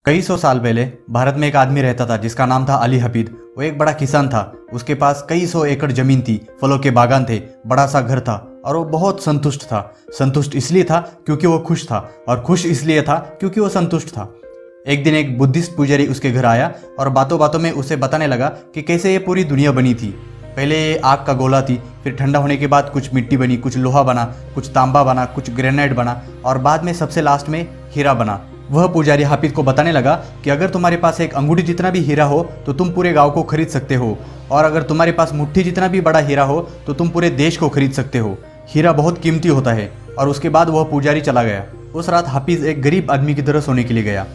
कई सौ साल पहले भारत में एक आदमी रहता था जिसका नाम था अली हफीद। वो एक बड़ा किसान था। उसके पास कई सौ एकड़ जमीन थी, फलों के बागान थे, बड़ा सा घर था और वो बहुत संतुष्ट था। संतुष्ट इसलिए था क्योंकि वो खुश था और खुश इसलिए था क्योंकि वो संतुष्ट था। एक दिन एक बुद्धिस्ट पुजारी उसके घर आया और बातों बातों में उसे बताने लगा कि कैसे ये पूरी दुनिया बनी थी। पहले ये आग का गोला थी, फिर ठंडा होने के बाद कुछ मिट्टी बनी, कुछ लोहा बना, कुछ तांबा बना, कुछ ग्रेनाइट बना और बाद में सबसे लास्ट में हीरा बना। वह पुजारी हाफिज को बताने लगा कि अगर तुम्हारे पास एक अंगूठी जितना भी हीरा हो तो तुम पूरे गांव को खरीद सकते हो, और अगर तुम्हारे पास मुट्ठी जितना भी बड़ा हीरा हो तो तुम पूरे देश को खरीद सकते हो। हीरा बहुत कीमती होता है। और उसके बाद वह पुजारी चला गया। उस रात हाफिज एक गरीब आदमी की तरह सोने के लिए गया।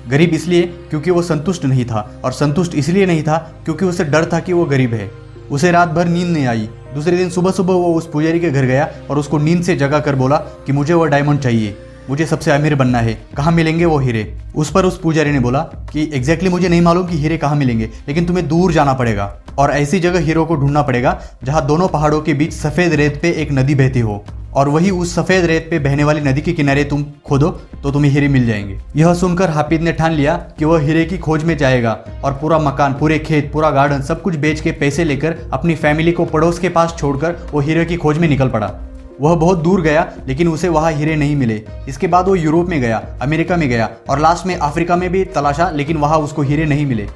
गरीब इसलिए क्योंकि वो संतुष्ट नहीं था, और संतुष्ट इसलिए नहीं था क्योंकि उसे डर था कि वो गरीब है। उसे रात भर नींद नहीं आई। दूसरे दिन सुबह सुबह वो उस पुजारी के घर गया और उसको नींद से जगा कर बोला कि मुझे वो डायमंड चाहिए, मुझे सबसे अमीर बनना है, कहाँ मिलेंगे वो हीरे। उस पर उस पुजारी ने बोला कि एग्जैक्टली मुझे नहीं मालूम कि हीरे कहाँ मिलेंगे, लेकिन तुम्हें दूर जाना पड़ेगा और ऐसी जगह हीरो को ढूंढना पड़ेगा जहाँ दोनों पहाड़ों के बीच सफेद रेत पे एक नदी बहती हो, और वही उस सफेद रेत पे बहने वाली नदी के किनारे तुम खोदो तो तुम्हें हीरे मिल जाएंगे। यह सुनकर हाफिज ने ठान लिया कि वह हीरे की खोज में जाएगा और पूरा मकान, पूरे खेत, पूरा गार्डन सब कुछ बेच के पैसे लेकर अपनी फैमिली को पड़ोस के पास छोड़कर वो हीरे की खोज में निकल पड़ा। वह बहुत दूर गया लेकिन उसे वहाँ हीरे नहीं मिले। इसके बाद वो यूरोप में गया, अमेरिका में गया और लास्ट में अफ्रीका में भी तलाशा, लेकिन वहाँ उसको हीरे नहीं मिले।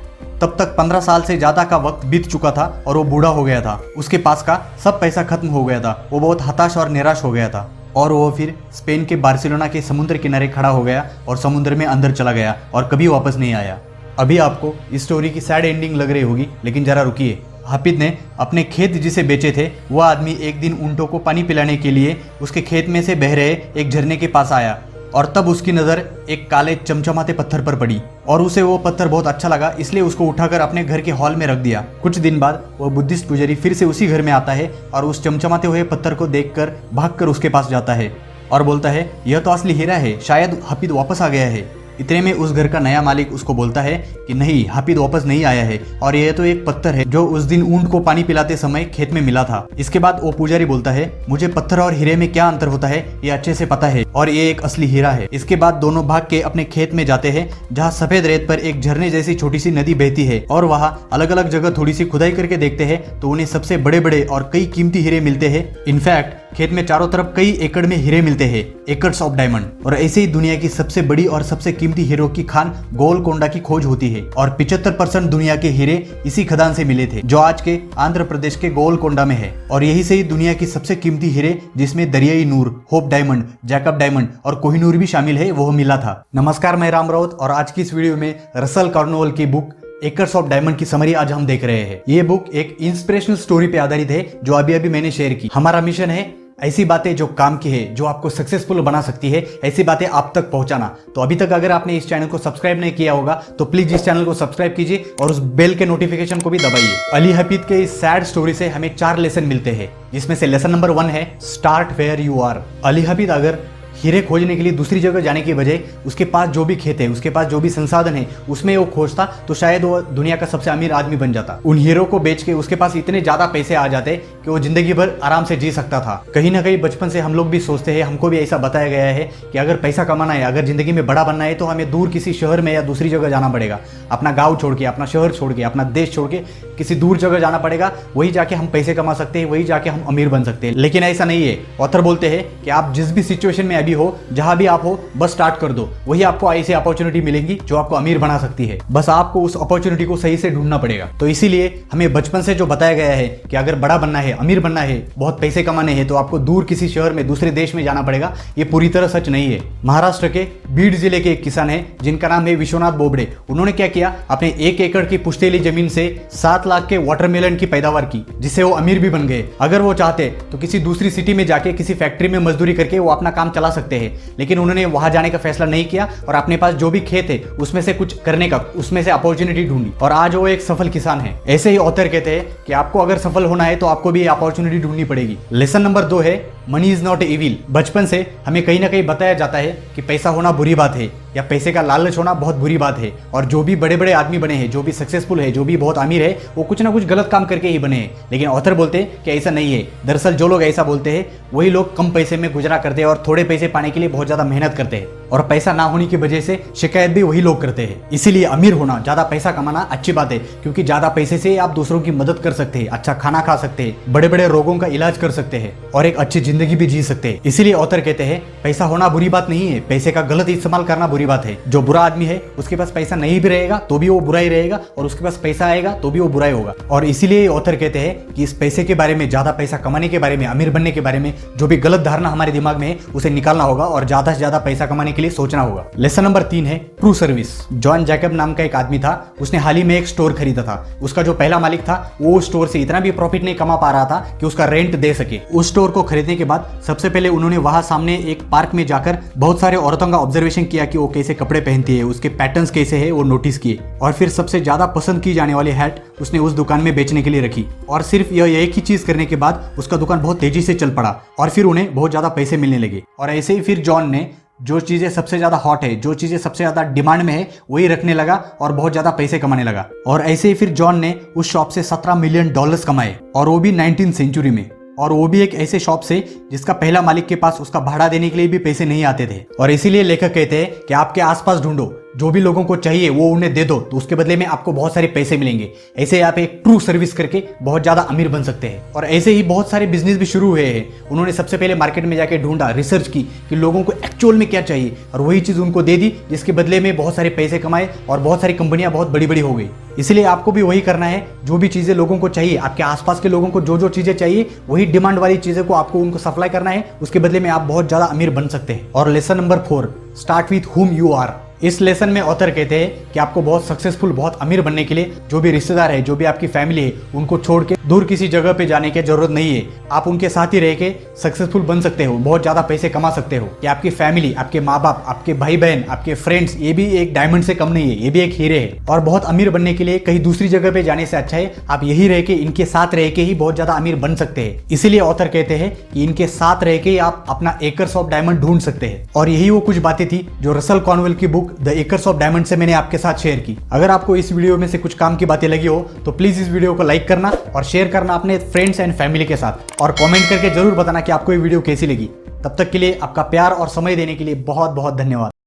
तब तक 15 साल से ज़्यादा का वक्त बीत चुका था और वो बूढ़ा हो गया था। उसके पास का सब पैसा खत्म हो गया था। वो बहुत हताश और निराश हो गया था और वो फिर स्पेन के बार्सिलोना के समुद्र किनारे खड़ा हो गया और समुद्र में अंदर चला गया और कभी वापस नहीं आया। अभी आपको इस स्टोरी की सैड एंडिंग लग रही होगी, लेकिन जरा रुकिए। हाफिज ने अपने खेत जिसे बेचे थे, वह आदमी एक दिन ऊंटों को पानी पिलाने के लिए उसके खेत में से बह रहे एक झरने के पास आया, और तब उसकी नज़र एक काले चमचमाते पत्थर पर पड़ी और उसे वो पत्थर बहुत अच्छा लगा, इसलिए उसको उठाकर अपने घर के हॉल में रख दिया। कुछ दिन बाद वो बुद्धिस्ट पुजारी फिर से उसी घर में आता है और उस चमचमाते हुए पत्थर को देखकर भागकर उसके पास जाता है और बोलता है, यह तो असली हीरा है, शायद हाफिज वापस आ गया है। इतने में उस घर का नया मालिक उसको बोलता है कि नहीं, हाफिज वापस नहीं आया है और यह तो एक पत्थर है जो उस दिन ऊंट को पानी पिलाते समय खेत में मिला था। इसके बाद वो पुजारी बोलता है, मुझे पत्थर और हीरे में क्या अंतर होता है ये अच्छे से पता है और ये एक असली हीरा है। इसके बाद दोनों भाग के अपने खेत में जाते हैं जहाँ सफेद रेत पर एक झरने जैसी छोटी सी नदी बहती है, और वहाँ अलग अलग जगह थोड़ी सी खुदाई करके देखते हैं तो उन्हें सबसे बड़े बड़े और कई कीमती हीरे मिलते हैं। इनफैक्ट खेत में चारों तरफ कई एकड़ में हीरे मिलते हैं, एकर्स ऑफ डायमंड। और ऐसे ही दुनिया की सबसे बड़ी और सबसे कीमती हीरो की खान गोलकोंडा की खोज होती है और 75% दुनिया के हीरे इसी खदान से मिले थे जो आज के आंध्र प्रदेश के गोलकोंडा में है। और यही से ही दुनिया की सबसे कीमती हीरे, जिसमें दरियाई नूर, होप डायमंड, जैकब डायमंड और कोहिनूर भी शामिल है, वह मिला था। नमस्कार, मैं राम राउत और आज की इस वीडियो में रसल कॉर्नवॉल की बुक एकर्स ऑफ डायमंड की समरी आज हम देख रहे हैं। ये बुक एक इंस्पिरेशनल स्टोरी पे आधारित है जो अभी अभी मैंने शेयर की। हमारा मिशन है ऐसी बातें जो काम की है, जो आपको सक्सेसफुल बना सकती है, ऐसी बातें आप तक पहुंचाना। तो अभी तक अगर आपने इस चैनल को सब्सक्राइब नहीं किया होगा तो प्लीज इस चैनल को सब्सक्राइब कीजिए और उस बेल के नोटिफिकेशन को भी दबाइए। अली हफीज के इस सैड स्टोरी से हमें 4 लेसन मिलते हैं, जिसमें से लेसन नंबर 1 है start where you are. Ali Hafeez अगर हीरे खोजने के लिए दूसरी जगह जाने की बजाय उसके पास जो भी खेत है, उसके पास जो भी संसाधन है, उसमें वो खोजता तो शायद वो दुनिया का सबसे अमीर आदमी बन जाता। उन हीरो को बेच के उसके पास इतने ज्यादा पैसे आ जाते कि वो जिंदगी भर आराम से जी सकता था। कहीं ना कहीं बचपन से हम लोग भी सोचते हैं, हमको भी ऐसा बताया गया है कि अगर पैसा कमाना है, अगर जिंदगी में बड़ा बनना है तो हमें दूर किसी शहर में या दूसरी जगह जाना पड़ेगा। अपना गाँव छोड़ के, अपना शहर छोड़ के, अपना देश छोड़ के किसी दूर जगह जाना पड़ेगा, वही जाके हम पैसे कमा सकते हैं, वही जाके हम अमीर बन सकते हैं। लेकिन ऐसा नहीं है। ऑथर बोलते हैं कि आप जिस भी सिचुएशन में अभी हो, जहां भी आप हो, बस स्टार्ट कर दो, वही आपको ऐसी अपॉर्चुनिटी मिलेंगी जो आपको अमीर बना सकती है। बस आपको उस अपॉर्चुनिटी को सही से ढूंढना पड़ेगा। तो इसीलिए हमें बचपन से जो बताया गया है कि अगर बड़ा बनना है, अमीर बनना है, बहुत पैसे कमाने हैं तो आपको दूर किसी शहर में, दूसरे देश में जाना पड़ेगा, ये पूरी तरह सच नहीं है। महाराष्ट्र के बीड जिले के एक किसान है जिनका नाम है विश्वनाथ बोबड़े। उन्होंने क्या किया, अपने 1 एकड़ की पुश्तैनी जमीन से 7 लाख के वाटरमेलन की पैदावार की, जिससे वो अमीर भी बन गए। अगर वो चाहते तो किसी दूसरी सिटी में जाके किसी फैक्ट्री में मजदूरी करके वो अपना काम चला सकते हैं, लेकिन उन्होंने वहां जाने का फैसला नहीं किया और अपने पास जो भी खेत है उसमें से कुछ करने का, उसमें से अपॉर्चुनिटी ढूंढी और आज वो एक सफल किसान है। ऐसे ही ऑथर कहते हैं कि आपको अगर सफल होना है तो आपको भी अपॉर्चुनिटी ढूंढनी पड़ेगी। लेसन नंबर 2 है मनी इज नॉट इविल। बचपन से हमें कहीं ना कहीं बताया जाता है कि पैसा होना बुरी बात है या पैसे का लालच होना बहुत बुरी बात है, और जो भी बड़े बड़े आदमी बने हैं, जो भी सक्सेसफुल है, जो भी बहुत अमीर है, वो कुछ ना कुछ गलत काम करके ही बने हैं। लेकिन ऑथर बोलते हैं कि ऐसा नहीं है। दरअसल जो लोग ऐसा बोलते हैं वही लोग कम पैसे में गुजारा करते हैं और थोड़े पैसे पाने के लिए बहुत ज़्यादा मेहनत करते हैं। और पैसा ना होने की वजह से शिकायत भी वही लोग करते हैं। इसीलिए अमीर होना, ज्यादा पैसा कमाना अच्छी बात है, क्योंकि ज्यादा पैसे से आप दूसरों की मदद कर सकते हैं, अच्छा खाना खा सकते हैं, बड़े बड़े रोगों का इलाज कर सकते हैं और एक अच्छी जिंदगी भी जी सकते हैं। इसीलिए ऑथर कहते हैं पैसा होना बुरी बात नहीं है, पैसे का गलत इस्तेमाल करना बुरी बात है। जो बुरा आदमी है उसके पास पैसा नहीं भी रहेगा तो भी वो बुरा ही रहेगा, और उसके पास पैसा आएगा तो भी वो बुरा ही होगा। और इसीलिए ऑथर कहते हैं कि इस पैसे के बारे में, ज्यादा पैसा कमाने के बारे में, अमीर बनने के बारे में जो भी गलत धारणा हमारे दिमाग में है उसे निकालना होगा और ज्यादा से ज्यादा पैसा कमाने के लिए सोचना होगा। लेसन नंबर 3 है ट्रू सर्विस। जॉन जैकब नाम का एक आदमी था, उसने हाल ही में एक स्टोर खरीदा था। उसका जो पहला मालिक था वो स्टोर से इतना भी प्रॉफिट नहीं कमा पा रहा था कि उसका रेंट दे सके। उस स्टोर को खरीदने के बाद सबसे पहले उन्होंने वहां सामने एक पार्क में जाकर बहुत सारे औरतों का ऑब्जर्वेशन किया कि वो कैसे कपड़े पहनती है, उसके पैटर्न्स कैसे है वो नोटिस किए, और फिर सबसे ज्यादा पसंद की जाने वाली हैट उसने उस दुकान में बेचने के लिए रखी। और सिर्फ यह एक ही चीज करने के बाद उसका दुकान बहुत तेजी से चल पड़ा और फिर उन्हें बहुत ज्यादा पैसे मिलने लगे। और ऐसे ही फिर जॉन ने जो चीजें सबसे ज्यादा हॉट है, जो चीजें सबसे ज्यादा डिमांड में है वही रखने लगा और बहुत ज्यादा पैसे कमाने लगा। और ऐसे ही फिर जॉन ने उस शॉप से $17 मिलियन कमाए, और वो भी 19वीं सेंचुरी में, और वो भी एक ऐसे शॉप से जिसका पहला मालिक के पास उसका भाड़ा देने के लिए भी पैसे नहीं आते थे। और इसीलिए लेखक कहते हैं कि आपके आसपास ढूंढो, जो भी लोगों को चाहिए वो उन्हें दे दो, तो उसके बदले में आपको बहुत सारे पैसे मिलेंगे। ऐसे आप एक ट्रू सर्विस करके बहुत ज्यादा अमीर बन सकते हैं। और ऐसे ही बहुत सारे बिजनेस भी शुरू हुए हैं। उन्होंने सबसे पहले मार्केट में जाके ढूंढा, रिसर्च की कि लोगों को एक्चुअल में क्या चाहिए, और वही चीज उनको दे दी, जिसके बदले में बहुत सारे पैसे कमाए और बहुत सारी कंपनियां बहुत बड़ी बड़ी हो गई। इसलिए आपको भी वही करना है, जो भी चीजें लोगों को चाहिए, आपके आसपास के लोगों को जो जो चीजें चाहिए वही डिमांड वाली चीजें को आपको उनको सप्लाई करना है। उसके बदले में आप बहुत ज्यादा अमीर बन सकते हैं। और lesson number 4, start with whom you are. इस लेसन में ऑथर कहते हैं कि आपको बहुत सक्सेसफुल, बहुत अमीर बनने के लिए जो भी रिश्तेदार है, जो भी आपकी फैमिली है, उनको छोड़ के दूर किसी जगह पे जाने की जरूरत नहीं है। आप उनके साथ ही रह के सक्सेसफुल बन सकते हो, बहुत ज्यादा पैसे कमा सकते हो। कि आपकी फैमिली, आपके माँ बाप, आपके भाई बहन, आपके फ्रेंड्स, ये भी एक डायमंड से कम नहीं है, ये भी एक हीरे है। और बहुत अमीर बनने के लिए कहीं दूसरी जगह पे जाने से अच्छा है आप यही रह के, इनके साथ रह के ही बहुत ज्यादा अमीर बन सकते हैं। इसीलिए ऑथर कहते हैं कि इनके साथ रह के आप अपना एकर्स ऑफ डायमंड ढूंढ सकते हैं। और यही वो कुछ बातें थी जो रसल कॉर्नवेल की book the acres of diamond से मैंने आपके साथ शेयर की। अगर आपको इस वीडियो में से कुछ काम की बातें लगी हो तो प्लीज इस वीडियो को लाइक करना और शेयर करना अपने फ्रेंड्स एंड फैमिली के साथ, और कमेंट करके जरूर बताना कि आपको ये वीडियो कैसी लगी। तब तक के लिए आपका प्यार और समय देने के लिए बहुत बहुत धन्यवाद।